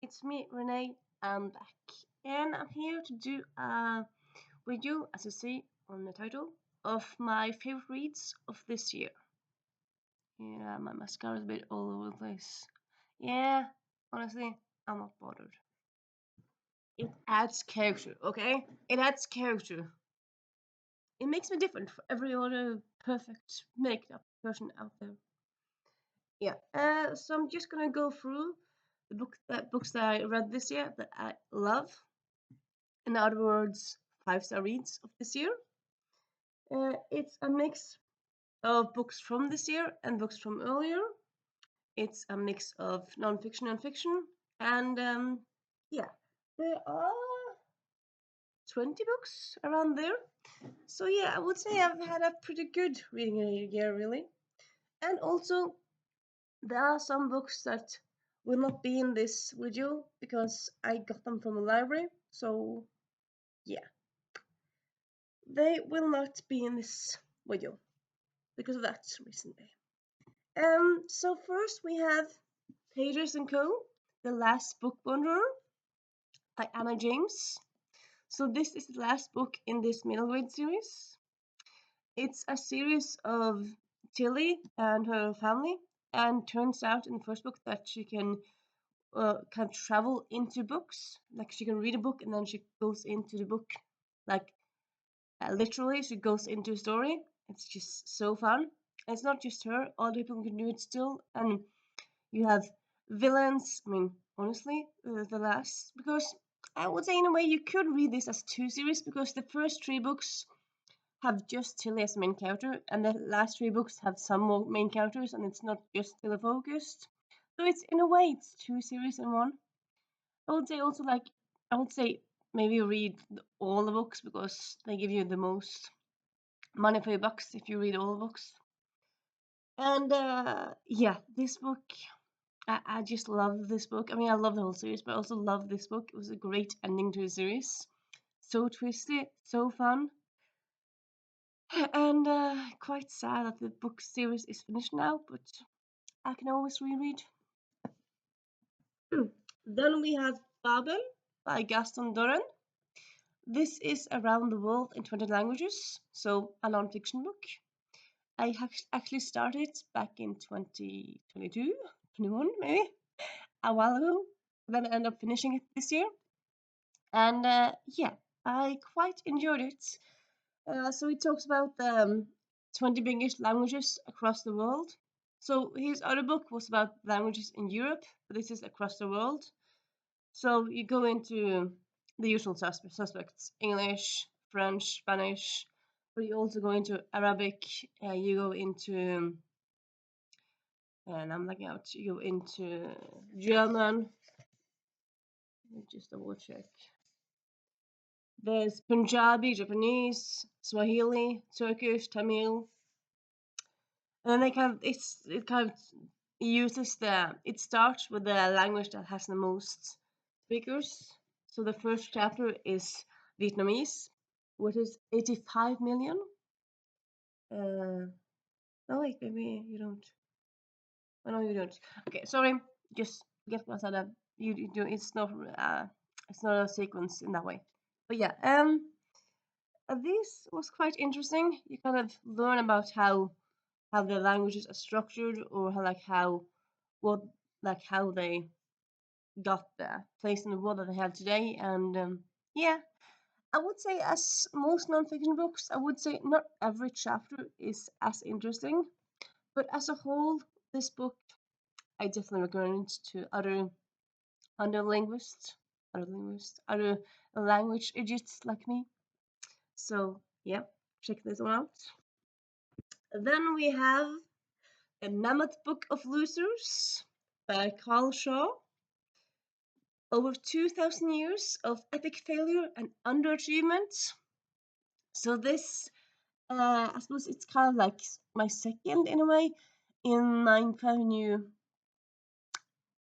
it's me, Renee. I'm back, and I'm here to do a review, as you see on the title, of my favorite reads of this year. Yeah, my mascara is a bit all over the place. Yeah, honestly, I'm not bothered. It adds character, okay? It adds character. It makes me different from every other perfect makeup person out there. Yeah. So I'm just gonna go through the books that I read this year that I love. In other words, five-star reads of this year. It's a mix of books from this year and books from earlier. It's a mix of non-fiction and fiction, and yeah, there are 20 books around there. So yeah, I would say I've had a pretty good reading year, really. And also, there are some books that will not be in this video because I got them from the library. So yeah, they will not be in this video because of that recently. So first we have Pages and Co. The Last Book Wanderer by Anna James. So this is the last book in this middle grade series. It's a series of Tilly and her family, and turns out in the first book that she can travel into books. Like she can read a book and then she goes into the book, like literally she goes into a story. It's just so fun. And it's not just her; other people can do it still, and you have villains. I mean, honestly, the last, because I would say in a way you could read this as two series because the first three books have just Tilly as main character, and the last three books have some more main characters, and it's not just Tilly focused. So it's in a way it's two series in one. I would say also like I would say maybe read all the books because they give you the most money for your bucks if you read all the books. And yeah, this book I just love this book. I mean, I love the whole series, but I also love this book. It was a great ending to the series. So twisty, so fun, and quite sad that the book series is finished now, but I can always reread. Then we have Babel by Gaston Doran. This is Around the World in 20 Languages, so a non-fiction book. I actually started back in 2022, 21 maybe, a while ago. Then I ended up finishing it this year. And yeah, I quite enjoyed it. So it talks about the 20 biggest languages across the world. So his other book was about languages in Europe, but this is across the world. So you go into the usual suspects: English, French, Spanish, but you also go into Arabic, you go into, and I'm looking out, you go into German. Let me just double check. There's Punjabi, Japanese, Swahili, Turkish, Tamil, and then it kind of uses it starts with the language that has the most speakers. So the first chapter is Vietnamese, which is 85 million. Oh wait, maybe you don't. Oh no, you don't. Okay, sorry. Just get what I said. You do. It's not a sequence in that way. But yeah, this was quite interesting. You kind of learn about how the languages are structured, or what how they got the place in the world that they have today. And yeah, I would say as most nonfiction books, I would say not every chapter is as interesting, but as a whole, this book I definitely recommend it to other linguists, other language idiots like me. So yeah, check this one out. Then we have The Mammoth Book of Losers by Carl Shaw. Over 2,000 years of epic failure and underachievement. So this, I suppose it's kind of like my second in a way in my kind of new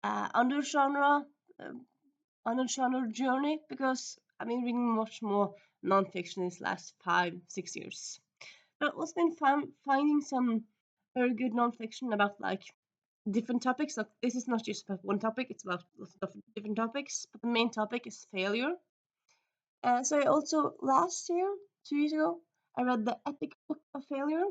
under genre, under genre journey, because I've been reading much more non-fiction these last 5-6 years. But I've also been finding some very good non-fiction about like different topics. Like, this is not just about one topic; it's about lots of different topics. But the main topic is failure. So I also last year, 2 years ago, I read the Epic Book of Failure,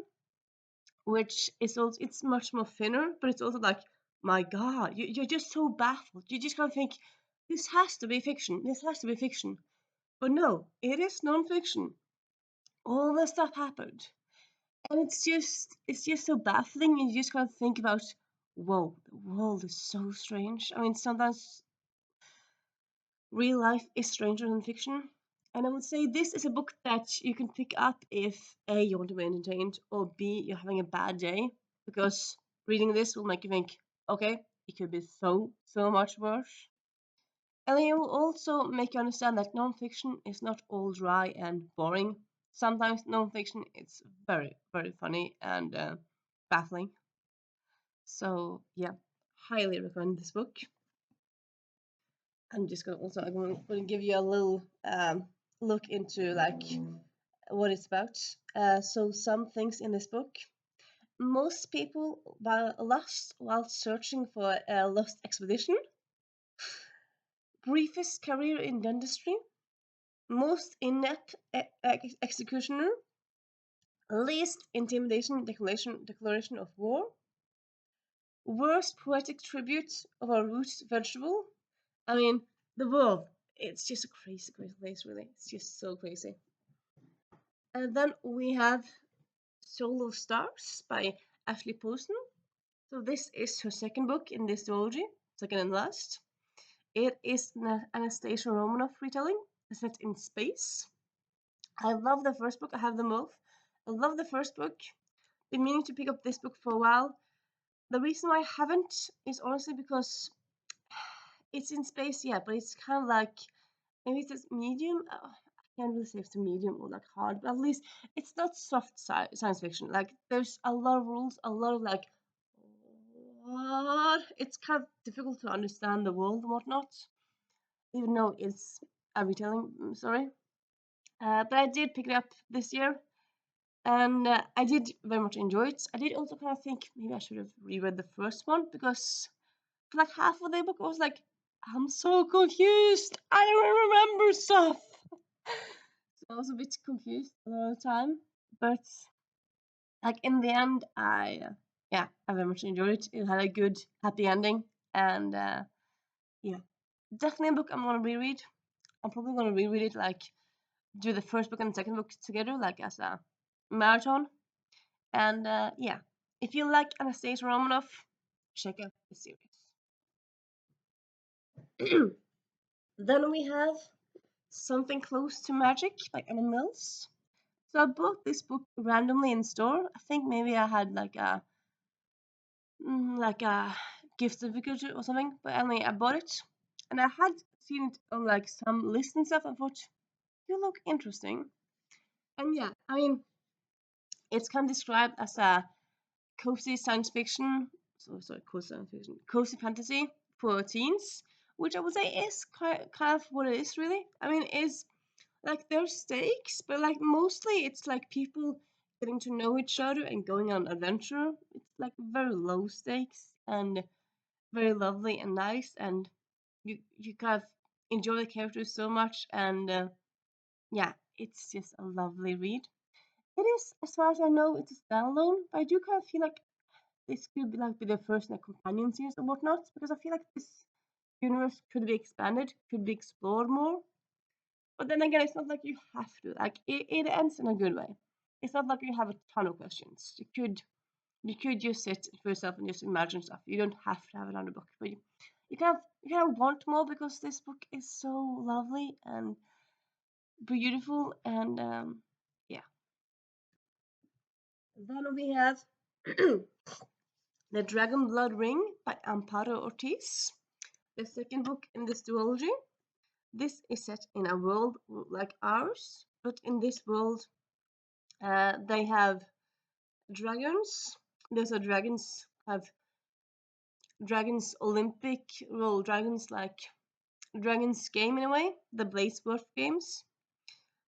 which is also it's much more thinner, but it's also like, my God, you're just so baffled. You just can't think, this has to be fiction. This has to be fiction. But no, it is non-fiction. All the stuff happened, and it's just so baffling. You just can't think about, whoa, the world is so strange. I mean, sometimes real life is stranger than fiction. And I would say this is a book that you can pick up if A, you want to be entertained, or B, you're having a bad day, because reading this will make you think, okay, it could be so much worse. And it will also make you understand that nonfiction is not all dry and boring. Sometimes nonfiction is very funny and baffling. So yeah, highly recommend this book. I'm going to give you a little look into like what it's about. So some things in this book. Most people were lost while searching for a lost expedition. Briefest career in dentistry. Most inept executioner. Least intimidation declaration of war. Worst poetic tribute of a root vegetable. I mean, the world. It's just a crazy place, really. It's just so crazy. And then we have Soul of Stars by Ashley Poston. So this is her second book in this duology, second and last. It is an Anastasia Romanoff retelling set in space. I love the first book. I have them both. I love the first book. Been meaning to pick up this book for a while. The reason why I haven't is honestly because it's in space, yeah, but it's kind of like, maybe it's medium. I can't really say it's a medium or like hard, but at least it's not soft science fiction. Like, there's a lot of rules, a lot of like, what? It's kind of difficult to understand the world and whatnot, even though it's a retelling. Sorry, but I did pick it up this year, and I did very much enjoy it. I did also kind of think maybe I should have reread the first one, because for like half of the book I was like, I'm so confused. I don't remember stuff. So I was a bit confused a lot of the time, but like in the end, I very much enjoyed it. It had a good happy ending, and yeah, definitely a book I'm gonna reread. I'm probably gonna reread it, like do the first book and the second book together, like as a marathon. And yeah, if you like Anastasia Romanoff, check out the series. Then we have Something Close to Magic by Anna Mills. So I bought this book randomly in store. I think maybe I had like a gift certificate or something, but anyway, I bought it, and I had seen it on like some list and stuff. I thought, you look interesting, and yeah, I mean, it's kind of described as a cozy science fiction, cozy science fiction, cozy fantasy for teens, which I would say is kind of what it is, really. I mean, it's like there's stakes, but like mostly it's like people getting to know each other and going on adventure. It's like very low stakes and very lovely and nice, and you kind of enjoy the characters so much, and yeah, it's just a lovely read. It is, as far as I know, it's a standalone, but I do kind of feel like this could be the first like companion series and whatnot, because I feel like this universe could be expanded, could be explored more. But then again, it's not like you have to. Like, it ends in a good way. It's not like you have a ton of questions. You could just sit for yourself and just imagine stuff. You don't have to have another book, but you kind of want more, because this book is so lovely and beautiful, and yeah. Then we have The Dragon Blood Ring by Amparo Ortiz, the second book in this duology. This is set in a world like ours, but in this world, they have dragons. There's a dragons Olympic, well, dragons game in a way, the Blazeworth games,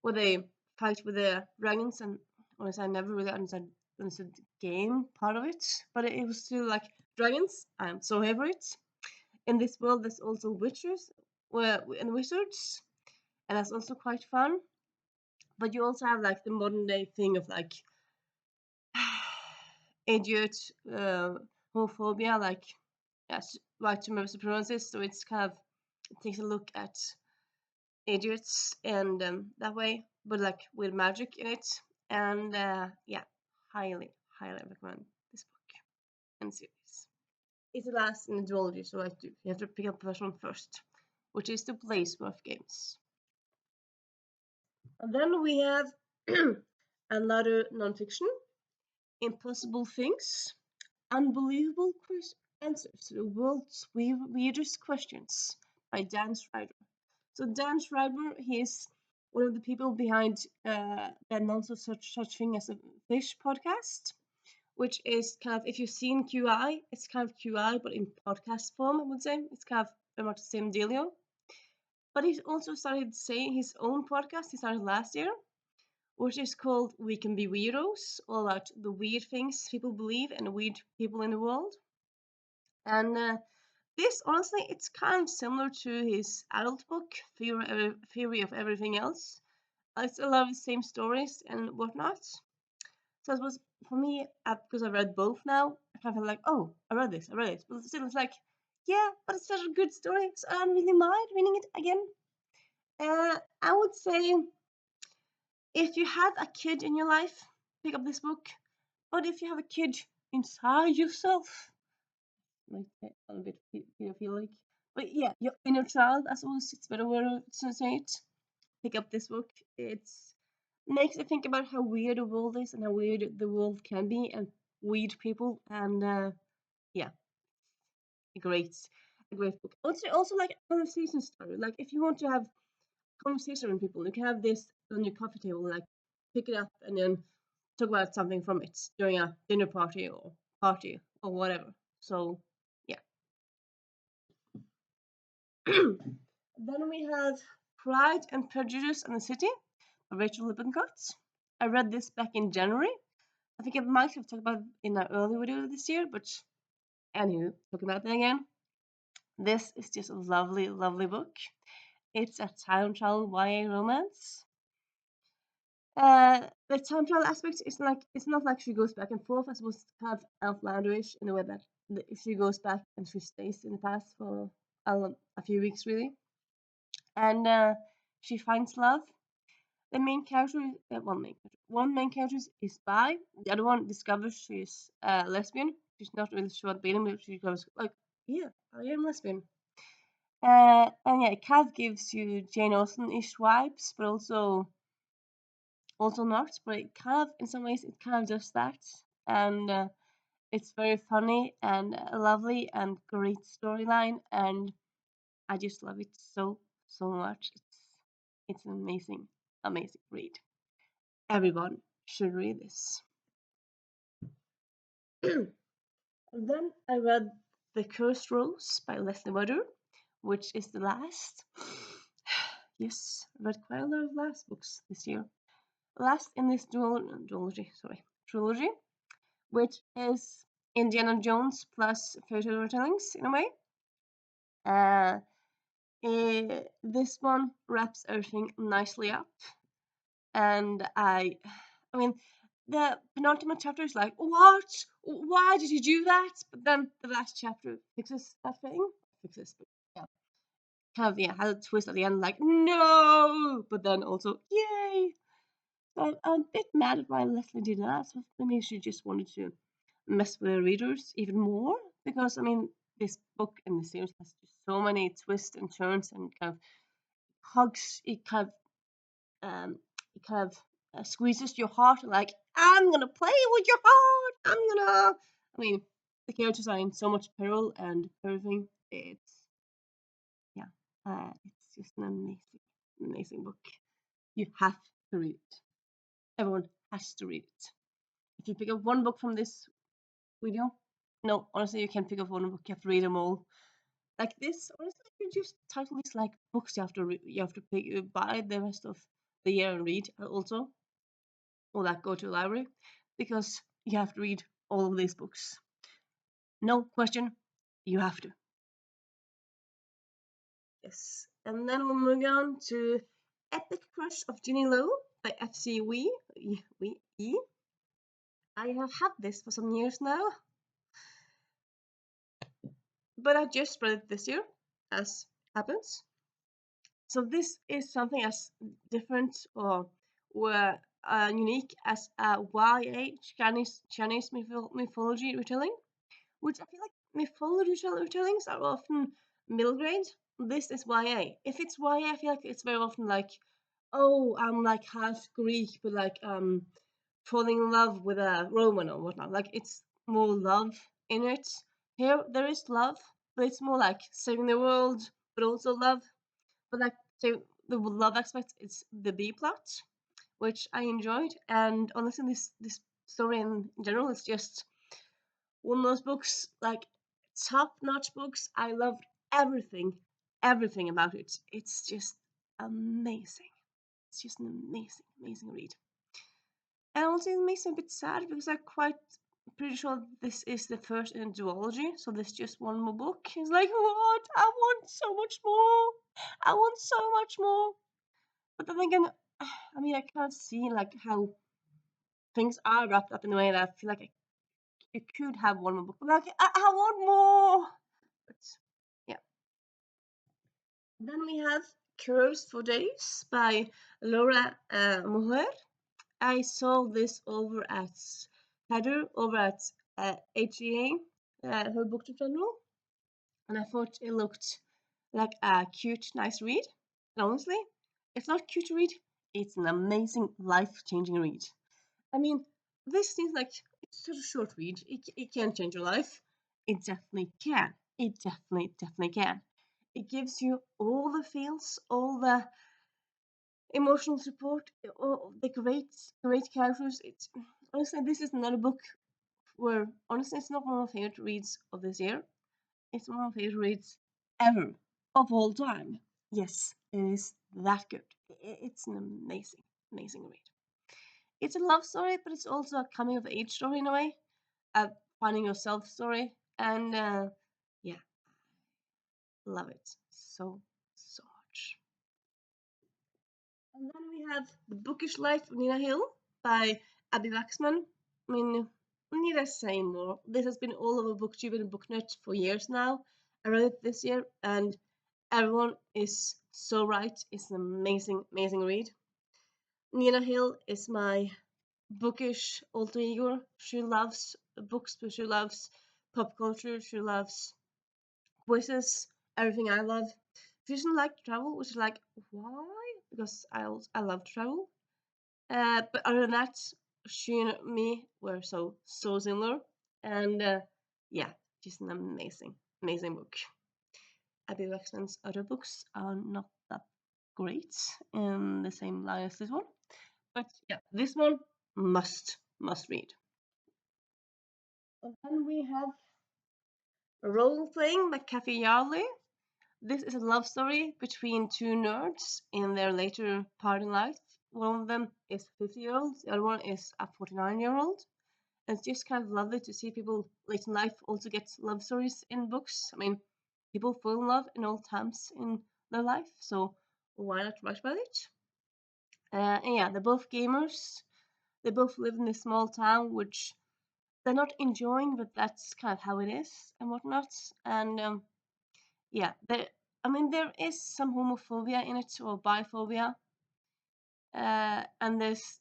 where they fight with the dragons. And honestly, I never really understood the game part of it, but it was still like dragons. I'm so favorite. In this world, there's also witches and wizards, and that's also quite fun. But you also have like the modern day thing of like idiot homophobia, like yes, right to remember to pronounce this. So it's kind of it takes a look at idiots and that way, but like with magic in it. And yeah, highly recommend this book and series. It's the last in the duology, so like you have to pick up the first one first, which is the Place Worth Games. And then we have another nonfiction, Impossible Things, Unbelievable Answers to the World's Weirdest Questions by Dan Schreiber. So Dan Schreiber, he is one of the people behind the Nonsense such thing as a fish podcast, which is kind of, if you've seen QI, it's kind of QI but in podcast form. I would say it's kind of very much the same dealio. But he's also started saying his own podcast. He started last year, which is called We Can Be Weirdos, all about the weird things people believe and weird people in the world. And this, honestly, it's kind of similar to his adult book, Theory of Everything Else. It's a lot of the same stories and whatnot. So it was, for me, because I read both now, I kind of felt like, oh, I read this. But still, it's like, yeah, but it's such a good story, so I don't really mind reading it again. I would say if you have a kid in your life, pick up this book. But if you have a kid inside yourself, like a bit pedophilic, but yeah, your inner child, as always, it's better way to say it. Pick up this book. It's makes you think about how weird the world is and how weird the world can be, and weird people, and yeah, a great, a great book. Also like a conversation starter. Like if you want to have conversation with people, you can have this on your coffee table, like pick it up and then talk about something from it during a dinner party or whatever. So yeah. Then we have Pride and Prejudice in the City by Rachel Lippincott. I read this back in January. I think I might have talked about it in an earlier video this year, but anywho, talking about it again. This is just a lovely, lovely book. It's a time travel YA romance. The time travel aspect is like it's not like she goes back and forth. I suppose it's kind of outlanderish in the way that she goes back and she stays in the past for a few weeks really, and she finds love. The main character, one main character is bi. The other one discovers she's lesbian. She's not really sure what being, but she goes like, yeah, I am lesbian. And yeah, it kind of gives you Jane Austen-ish vibes, but also not. But it kind of, in some ways, it kind of does that. And it's very funny and lovely and great storyline, and I just love it so much. It's an amazing read. Everyone should read this. Then I read The Cursed Rose by Leslie Weather, which is the last. Yes, I read quite a lot of last books this year. Last in this trilogy, which is Indiana Jones plus fairy tale retellings in a way. This one wraps everything nicely up, and I mean, the penultimate chapter is like, what? Why did you do that? But then the last chapter fixes that thing. Fixes, but yeah, kind of yeah, has a twist at the end, like no, but then also yay. So I'm a bit mad at why Leslie did that. So maybe she just wanted to mess with the readers even more, because I mean, this book and the series has just so many twists and turns and kind of hugs. It kind of squeezes your heart, like I'm gonna play with your heart. I mean, the characters are in so much peril and everything. Yeah, it's just an amazing book. You have to read it. Everyone has to read it. If you pick up one book from this video, no, honestly, you can't pick up one book. You have to read them all. Like this, honestly, you just title this like books you have to buy the rest of the year and read also, or like go to a library, because you have to read all of these books. No question, you have to. Yes. And then we're moving on to Epic Crush of Ginny Lowe by FC Wee. I have had this for some years now, but I just read it this year, as happens. So this is something as different or unique as a YA Chinese mythology retelling, which I feel like mythology retellings are often middle grade. This is YA. If it's YA, I feel like it's very often like, oh, I'm like half Greek, but like falling in love with a Roman or whatnot. Like it's more love in it. Here there is love, but it's more like saving the world, but also love. But like so the love aspect is the B plot, which I enjoyed. And honestly, this story in general is just one of those books, like top notch books. I loved everything about it. It's just amazing. It's just an amazing read. And also it makes me a bit sad because I'm quite pretty sure this is the first in a duology, so there's just one more book. It's like, what? I want so much more. I want so much more. But then again, I mean, I can't see like how things are wrapped up in a way that I feel like you could have one more book. But like, I want more. But yeah. Then we have Curves for Days by Laura Moher. I saw this over at Heather over at HEA, her book channel, and I thought it looked like a cute, nice read. And honestly, it's not cute to read, it's an amazing, life-changing read. I mean, this seems like it's such a short read. It can change your life. It definitely can. It definitely can. It gives you all the feels, all the emotional support, all the great characters. It's honestly, this is another book where honestly, it's not one of my favorite reads of this year. It's one of my favorite reads ever of all time. Yes, it is that good. It's an amazing read. It's a love story, but it's also a coming of age story in a way, a finding yourself story, and yeah, love it so much. And then we have The Bookish Life of Nina Hill by Abby Waxman. I mean, need I say more? This has been all over BookTube and BookNet for years now. I read it this year, and everyone is so right. It's an amazing read. Nina Hill is my bookish alter ego. She loves books, but she loves pop culture. She loves quizzes, everything I love. She doesn't like travel, which is like, why? Because I love travel. But other than that, she and me were so similar, and yeah, just an amazing book. Abby Waxman's other books are not that great in the same line as this one, but yeah, this one must read. And then we have Role Playing by Kathy Yarley. This is a love story between two nerds in their later part in life. One of them is a 50-year-old, the other one is a 49-year-old. And it's just kind of lovely to see people late in life also get love stories in books. I mean, people fall in love in all times in their life, so why not write about it? And yeah, they're both gamers. They both live in a small town, which they're not enjoying, but that's kind of how it is and whatnot. And yeah, I mean, there is some homophobia in it or biphobia, and there's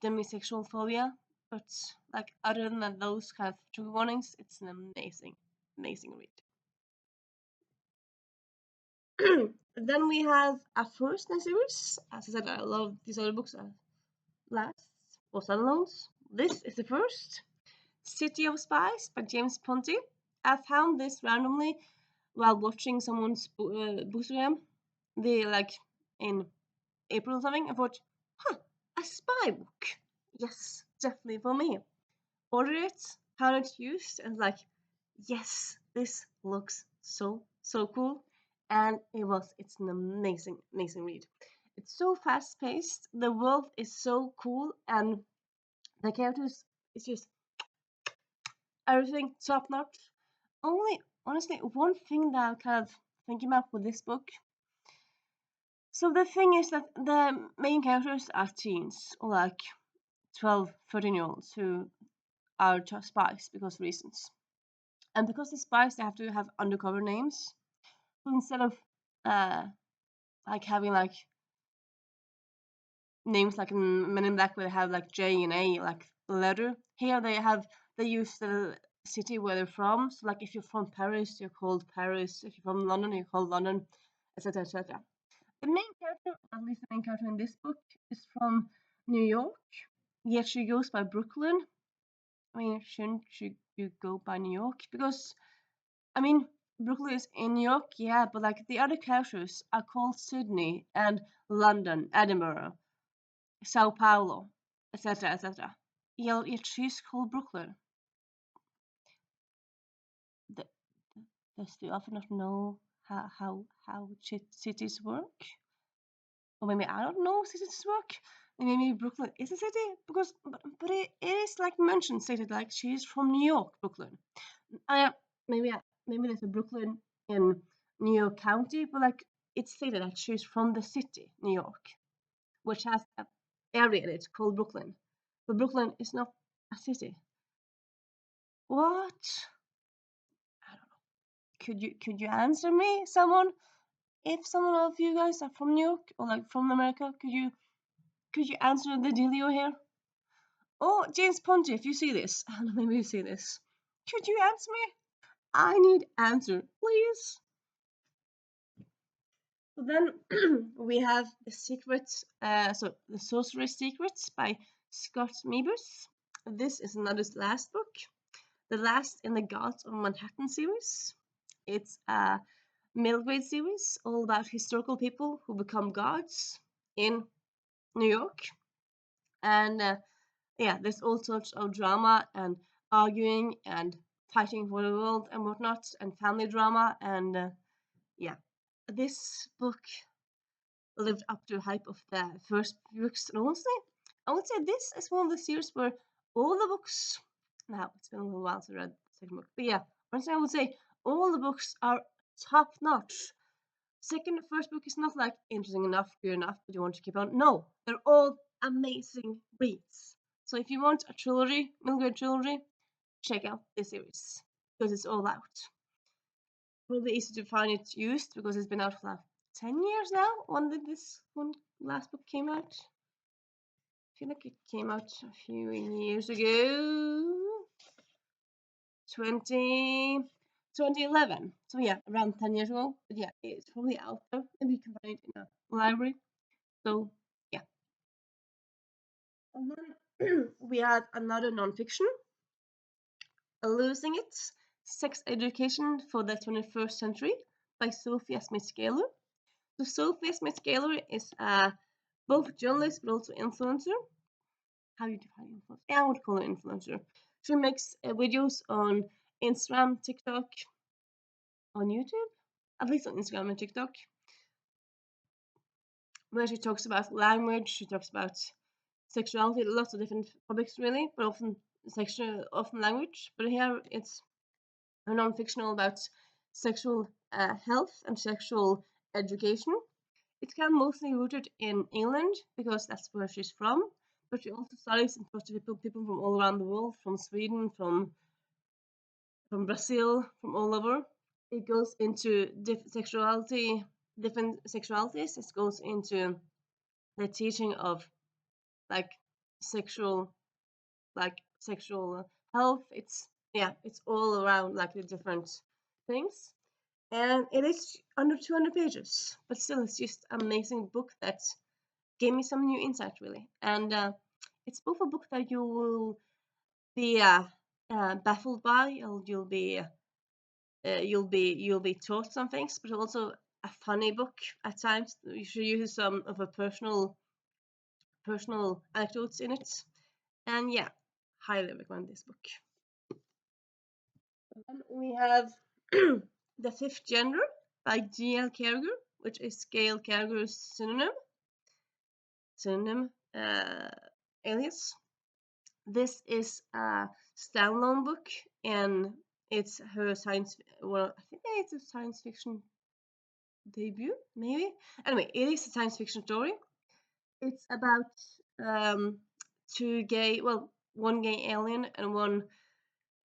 demisexual phobia. But like other than that, those kind of trigger warnings, it's an amazing read. Then we have a first in a series. As I said, I love these other books. Last or standalones. This is the first. City of Spies by James Ponti. I found this randomly while watching someone's Bookstagram. They like in April or something. I thought, huh, a spy book. Yes, definitely for me. Ordered it, found it used, and like, yes, this looks so cool. And it's an amazing read. It's so fast paced. The world is so cool, and the characters, it's just everything top notch. only honestly one thing that I'm kind of thinking about with this book. So the thing is that the main characters are teens, or like 12, 13-year-olds who are just spies because of reasons. And because they're spies, they have to have undercover names. So instead of uh, like having like names like in Men in Black where they have like J and A, like letter, here they use the city where they're from. So like if you're from Paris, you're called Paris. If you're from London, you're called London, etc., etc. The main character, at least the main character in this book, is from New York. Yet she goes by Brooklyn. I mean, shouldn't you go by New York? Because I mean, Brooklyn is in New York, yeah, but like the other characters are called Sydney and London, Edinburgh, Sao Paulo, etc., etc. Yet she's called Brooklyn. The, does the author not know how cities work? Or maybe I don't know cities work. Maybe Brooklyn is a city because it is like mentioned stated like she's from New York, Brooklyn. I maybe maybe there's a Brooklyn in New York County, but like it's stated that she's from the city, New York, which has an area in it called Brooklyn. But Brooklyn is not a city. What? I don't know. Could you answer me, someone? If someone of you guys are from New York or like from America, could you answer the dealio here? Oh, James Ponty, if you see this, I don't know, maybe you see this. Could you answer me? I need answer, please. So then we have the secrets, so the Sorcerer's Secrets by Scott Meebers. This is another last book, the last in the Gods of Manhattan series. It's a middle grade series all about historical people who become gods in New York. And yeah, there's all sorts of drama and arguing and fighting for the world and whatnot, and family drama. And yeah, this book lived up to the hype of the first books. And honestly, I would say this is one of the series where all the books. Now it's been a little while since I read the second book, but yeah, honestly, I would say all the books are top notch. First book is not like interesting enough, good enough, but you want to keep on. No, they're all amazing reads. So if you want a trilogy, middle grade trilogy, check out this series because it's all out. Probably easy to find it used because it's been out for like 10 years now. When did this one last book came out? I feel like it came out a few years ago. 2011. So yeah, around 10 years ago. But yeah, it's probably out there. Maybe you can find it in a library. So yeah. And then we had another nonfiction, Losing It, Sex Education for the 21st Century by Sophia Smith-Gaylor. So Sophia Smith-Gaylor is both journalist but also influencer. How do you define influencer? Yeah, I would call her influencer. She makes videos on Instagram, TikTok, on YouTube, at least on Instagram and TikTok, where she talks about language, she talks about sexuality, lots of different topics really, but often often language. But here it's a non-fictional about sexual health and sexual education. It's kind of mostly rooted in England because that's where she's from, but she also studies and talks to people from all around the world, from Sweden, from Brazil, from all over. It goes into different sexualities. It goes into the teaching of like sexual sexual health. It's all around like the different things. And it is under 200 pages, but still it's just an amazing book that gave me some new insight really. And it's both a book that you will be baffled by, or you'll be taught some things, but also a funny book at times. You should use some of a personal anecdotes in it. And yeah, highly recommend this book. And then we have The Fifth Gender by G.L. Carriger, which is Gail Carriger's synonym alias. This is a standalone book in It's her well, I think it's a science fiction debut, maybe. Anyway, it is a science fiction story. It's about um, one gay alien and one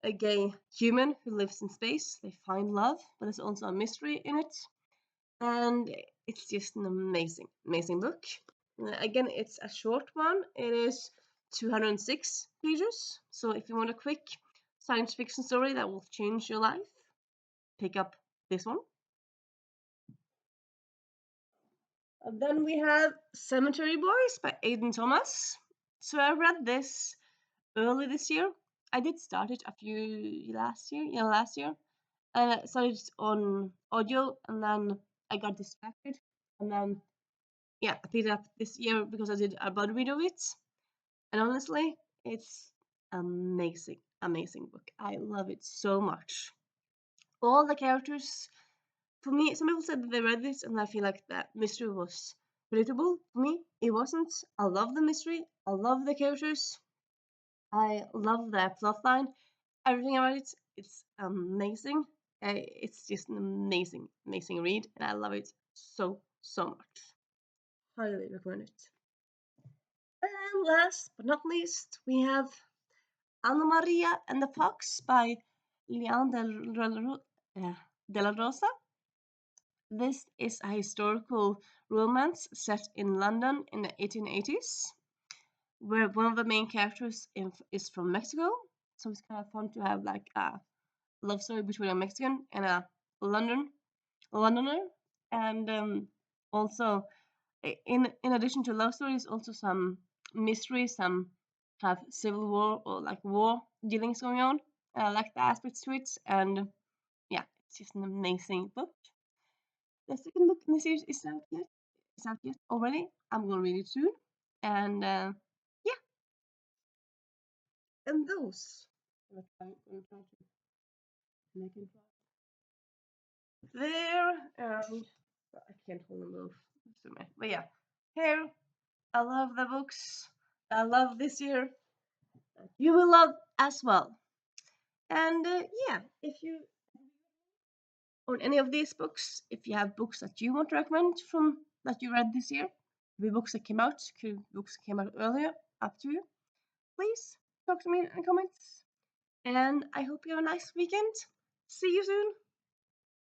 a gay human who lives in space. They find love, but there's also a mystery in it, and it's just an amazing, amazing book. Again, it's a short one. It is 206 pages. So if you want a quick science fiction story that will change your life, pick up this one. And then we have Cemetery Boys by Aidan Thomas. So I read this early this year. I did start it last year. And I started on audio, and then I got distracted, and then I picked it up this year because I did a bud read of it. And honestly, it's amazing, amazing book. I love it so much. All the characters, for me, some people said that they read this and I feel like that mystery was predictable. For me, it wasn't. I love the mystery. I love the characters. I love the plotline. Everything about it, it's amazing. It's just an amazing, amazing read, and I love it so, so much. Highly recommend it. And last but not least, we have Anna Maria and the Fox by Leon de la Rosa. This is a historical romance set in London in the 1880s, where one of the main characters is from Mexico. So it's kind of fun to have like a love story between a Mexican and a Londoner, and also in addition to love stories, also some mystery, some kind of civil war or like war dealings going on. And I like the aspects to it, and it's just an amazing book. The second book in the series is out yet. It's out yet already. I'm gonna read it soon, and and those. I'm gonna try to make it there, and I can't hold them both. But yeah, here I love the books. I love this year. You will love as well. And if you on any of these books, if you have books that you want to recommend from that you read this year, could be books that came out, could be books that came out earlier, up to you. Please talk to me in the comments. And I hope you have a nice weekend. See you soon.